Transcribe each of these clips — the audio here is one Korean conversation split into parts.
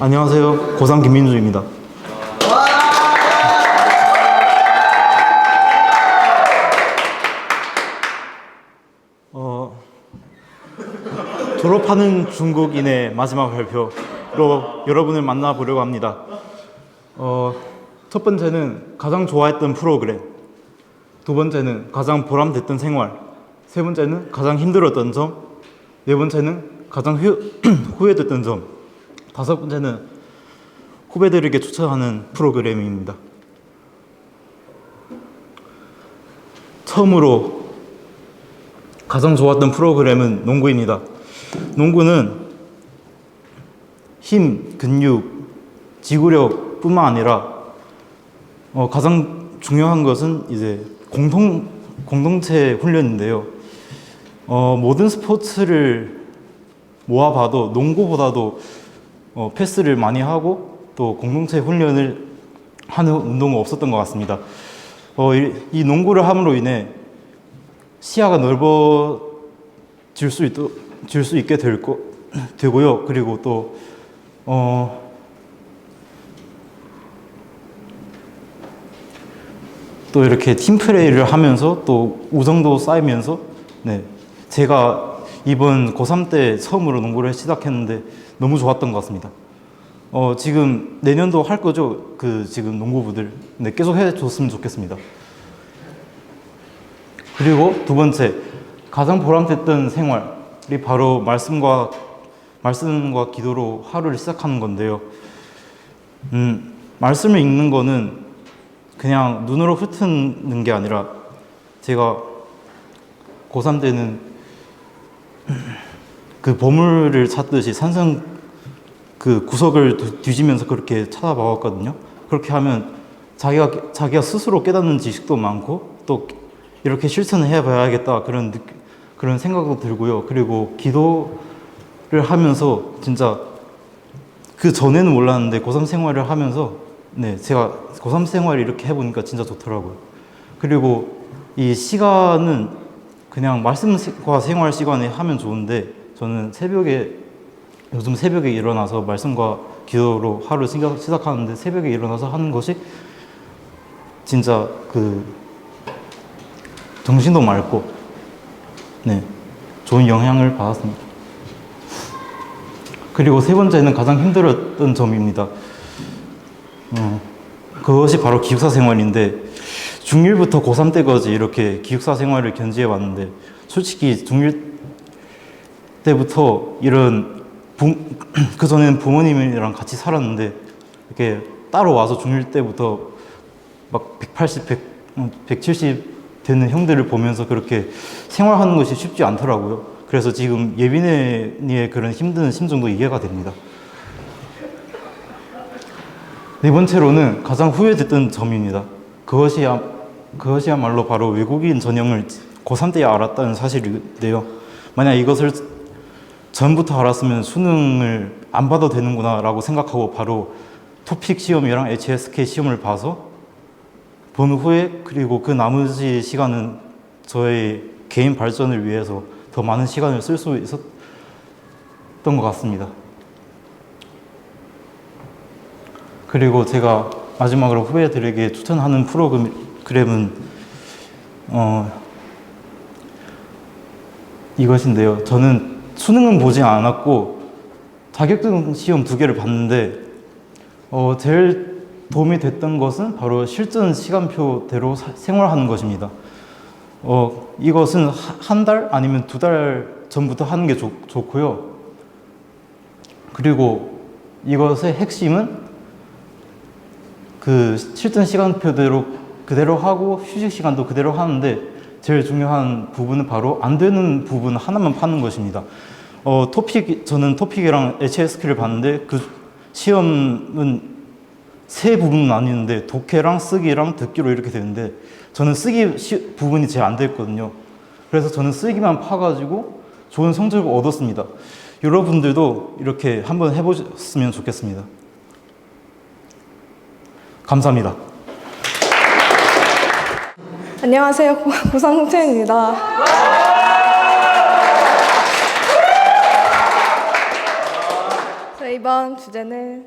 안녕하세요. 고3 김민주입니다. 졸업하는 중국인의 마지막 발표로 여러분을 만나보려고 합니다. 첫 번째는 가장 좋아했던 프로그램, 두 번째는 가장 보람됐던 생활, 세 번째는 가장 힘들었던 점, 네 번째는 가장 후회됐던 점, 다섯 번째는 후배들에게 추천하는 프로그램입니다. 처음으로 가장 좋았던 프로그램은 농구입니다. 농구는 힘, 근육, 지구력뿐만 아니라 가장 중요한 것은 이제 공동체 훈련인데요. 모든 스포츠를 모아봐도 농구보다도 패스를 많이 하고 또 공동체 훈련을 하는 운동은 없었던 것 같습니다. 이 농구를 함으로 인해 시야가 넓어질 수 있게 되고요. 그리고 또 이렇게 팀플레이를 하면서 또 우정도 쌓이면서 제가 이번 고3 때 처음으로 농구를 시작했는데 너무 좋았던 것 같습니다. 지금 내년도 할 거죠? 지금 농구부들. 계속 해줬으면 좋겠습니다. 그리고 두 번째, 가장 보람됐던 생활이 바로 말씀과 기도로 하루를 시작하는 건데요. 말씀을 읽는 거는 그냥 눈으로 훑는 게 아니라 제가 고3 때는 그 보물을 찾듯이 산성 그 구석을 뒤지면서 그렇게 찾아봐왔거든요. 그렇게 하면 자기가 스스로 깨닫는 지식도 많고 또 이렇게 실천을 해봐야겠다 그런 생각도 들고요. 그리고 기도를 하면서 진짜 그 전에는 몰랐는데 고3 생활을 하면서 제가 고3 생활을 이렇게 해보니까 진짜 좋더라고요. 그리고 이 시간은 그냥 말씀과 생활 시간에 하면 좋은데 저는 요즘 새벽에 일어나서 말씀과 기도로 하루 시작하는데 새벽에 일어나서 하는 것이 진짜 정신도 맑고 좋은 영향을 받았습니다. 그리고 세 번째는 가장 힘들었던 점입니다. 그것이 바로 기숙사 생활인데 중1부터 고3 때까지 이렇게 기숙사 생활을 견지해 왔는데 솔직히 중1 때부터 그전에는 부모님이랑 같이 살았는데 이렇게 따로 와서 중1 때부터 막 180, 170 되는 형들을 보면서 그렇게 생활하는 것이 쉽지 않더라고요. 그래서 지금 예빈이의 그런 힘든 심정도 이해가 됩니다. 네 번째로는 가장 후회됐던 점입니다. 그것이야말로 바로 외국인 전형을 고3 때 알았다는 사실인데요. 만약 이것을 전부터 알았으면 수능을 안 봐도 되는구나 라고 생각하고 바로 토픽 시험이랑 HSK 시험을 봐서 본 후에 그리고 그 나머지 시간은 저의 개인 발전을 위해서 더 많은 시간을 쓸 수 있었던 것 같습니다. 그리고 제가 마지막으로 후배들에게 추천하는 프로그램은 이것인데요. 저는 수능은 보지 않았고 자격증 시험 2개를 봤는데 제일 도움이 됐던 것은 바로 실전 시간표대로 생활하는 것입니다. 이것은 한 달 아니면 2달 전부터 하는 게 좋고요. 그리고 이것의 핵심은 그 실전 시간표대로 그대로 하고 휴식 시간도 그대로 하는데 제일 중요한 부분은 바로 안 되는 부분 하나만 파는 것입니다. 저는 토픽이랑 HSK를 봤는데 그 시험은 세 부분 나뉘는데 독해랑 쓰기랑 듣기로 이렇게 되는데 저는 쓰기 부분이 제일 안 됐거든요. 그래서 저는 쓰기만 파가지고 좋은 성적을 얻었습니다. 여러분들도 이렇게 한번 해보셨으면 좋겠습니다. 감사합니다. 안녕하세요. 고3 홍채입니다. 이번 주제는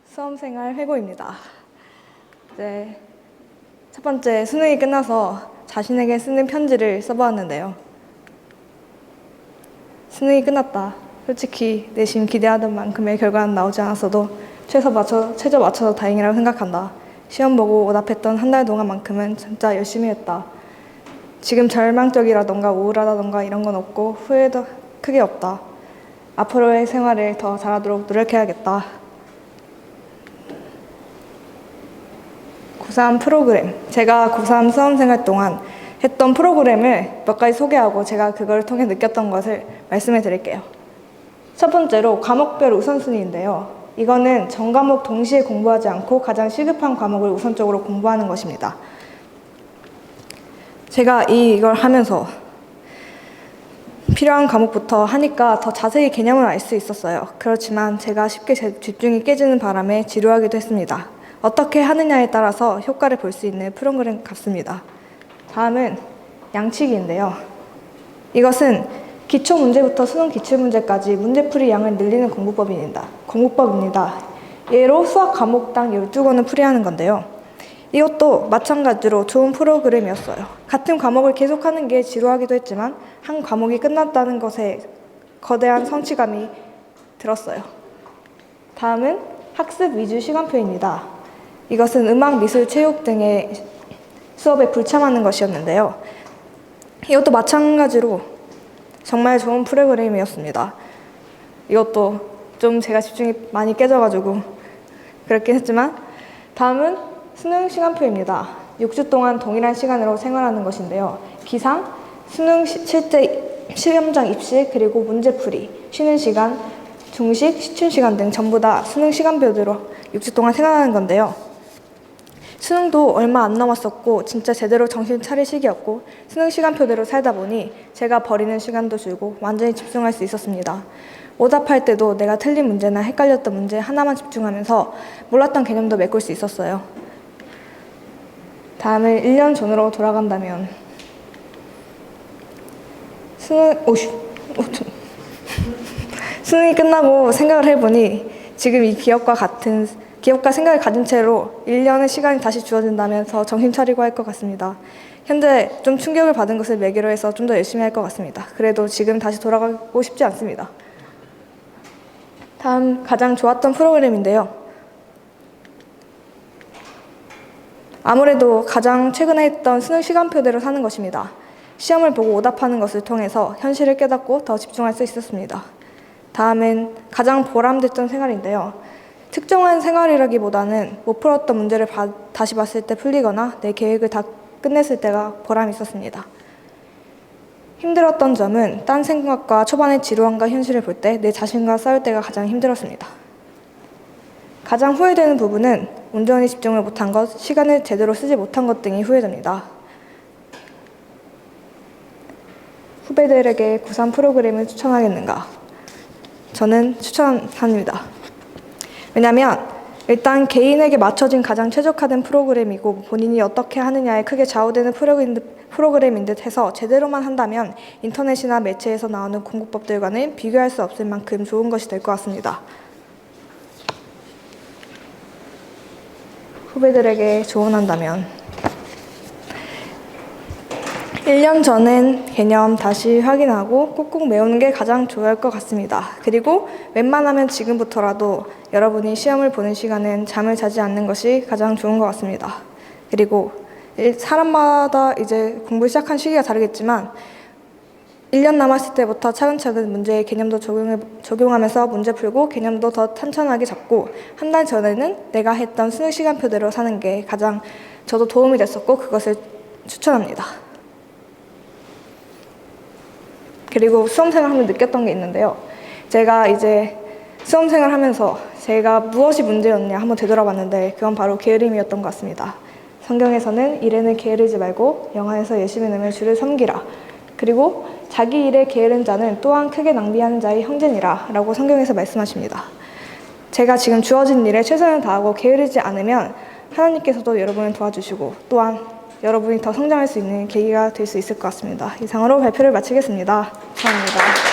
수험생활 회고입니다. 이제 첫 번째 수능이 끝나서 자신에게 쓰는 편지를 써보았는데요. 수능이 끝났다. 솔직히 내심 기대하던 만큼의 결과는 나오지 않았어도 최저 맞춰서 다행이라고 생각한다. 시험 보고 오답했던 한 달 동안만큼은 진짜 열심히 했다. 지금 절망적이라던가 우울하다던가 이런 건 없고 후회도 크게 없다. 앞으로의 생활을 더 잘하도록 노력해야겠다. 고3 프로그램. 제가 고3 수험생활 동안 했던 프로그램을 몇 가지 소개하고 제가 그걸 통해 느꼈던 것을 말씀해 드릴게요. 첫 번째로 과목별 우선순위인데요. 이거는 전 과목 동시에 공부하지 않고 가장 시급한 과목을 우선적으로 공부하는 것입니다. 제가 이걸 하면서 필요한 과목부터 하니까 더 자세히 개념을 알 수 있었어요. 그렇지만 제가 쉽게 집중이 깨지는 바람에 지루하기도 했습니다. 어떻게 하느냐에 따라서 효과를 볼 수 있는 프로그램 같습니다. 다음은 양치기인데요. 이것은 기초 문제부터 수능 기출문제까지 문제풀이 양을 늘리는 공부법입니다. 예로 수학 과목당 12권을 풀이하는 건데요. 이것도 마찬가지로 좋은 프로그램이었어요. 같은 과목을 계속하는 게 지루하기도 했지만 한 과목이 끝났다는 것에 거대한 성취감이 들었어요. 다음은 학습 위주 시간표입니다. 이것은 음악, 미술, 체육 등의 수업에 불참하는 것이었는데요. 이것도 마찬가지로 정말 좋은 프로그램이었습니다. 이것도 좀 제가 집중이 많이 깨져가지고 그렇긴 했지만 다음은 수능 시간표입니다. 6주 동안 동일한 시간으로 생활하는 것인데요. 기상, 수능 실제 시험장 입시, 그리고 문제풀이, 쉬는 시간, 중식, 시춘 시간 등 전부 다 수능 시간표대로 6주 동안 생활하는 건데요. 수능도 얼마 안 남았었고 진짜 제대로 정신 차릴 시기였고 수능 시간표대로 살다 보니 제가 버리는 시간도 줄고 완전히 집중할 수 있었습니다. 오답할 때도 내가 틀린 문제나 헷갈렸던 문제 하나만 집중하면서 몰랐던 개념도 메꿀 수 있었어요. 다음은 1년 전으로 돌아간다면 수능이 끝나고 생각을 해보니 지금 이 기억과 생각을 가진 채로 1년의 시간이 다시 주어진다면 더 정신 차리고 할 것 같습니다. 현재 좀 충격을 받은 것을 매개로 해서 좀 더 열심히 할 것 같습니다. 그래도 지금 다시 돌아가고 싶지 않습니다. 다음 가장 좋았던 프로그램인데요. 아무래도 가장 최근에 했던 수능 시간표대로 사는 것입니다. 시험을 보고 오답하는 것을 통해서 현실을 깨닫고 더 집중할 수 있었습니다. 다음은 가장 보람됐던 생활인데요. 특정한 생활이라기보다는 못 풀었던 문제를 다시 봤을 때 풀리거나 내 계획을 다 끝냈을 때가 보람이 있었습니다. 힘들었던 점은 딴 생각과 초반의 지루함과 현실을 볼 때 내 자신과 싸울 때가 가장 힘들었습니다. 가장 후회되는 부분은 온전히 집중을 못한 것, 시간을 제대로 쓰지 못한 것 등이 후회됩니다. 후배들에게 고3 프로그램을 추천하겠는가? 저는 추천합니다. 왜냐하면 일단 개인에게 맞춰진 가장 최적화된 프로그램이고 본인이 어떻게 하느냐에 크게 좌우되는 프로그램인 듯 해서 제대로만 한다면 인터넷이나 매체에서 나오는 공부법들과는 비교할 수 없을 만큼 좋은 것이 될 것 같습니다. 후배들에게 조언한다면 1년 전엔 개념 다시 확인하고 꾹꾹 메우는 게 가장 좋을 것 같습니다. 그리고 웬만하면 지금부터라도 여러분이 시험을 보는 시간은 잠을 자지 않는 것이 가장 좋은 것 같습니다. 그리고 사람마다 이제 공부 시작한 시기가 다르겠지만 1년 남았을 때부터 차근차근 문제의 개념도 적용하면서 문제 풀고 개념도 더 탄탄하게 잡고 한 달 전에는 내가 했던 수능 시간표대로 사는 게 가장 저도 도움이 됐었고 그것을 추천합니다. 그리고 수험생활 하면 느꼈던 게 있는데요. 제가 이제 수험생활 하면서 제가 무엇이 문제였냐 한번 되돌아봤는데 그건 바로 게으름이었던 것 같습니다. 성경에서는 일에는 게으르지 말고 영화에서 열심히 내면 주를 섬기라. 그리고 자기 일에 게으른 자는 또한 크게 낭비하는 자의 형제니라 라고 성경에서 말씀하십니다. 제가 지금 주어진 일에 최선을 다하고 게으르지 않으면 하나님께서도 여러분을 도와주시고 또한 여러분이 더 성장할 수 있는 계기가 될 수 있을 것 같습니다. 이상으로 발표를 마치겠습니다. 감사합니다.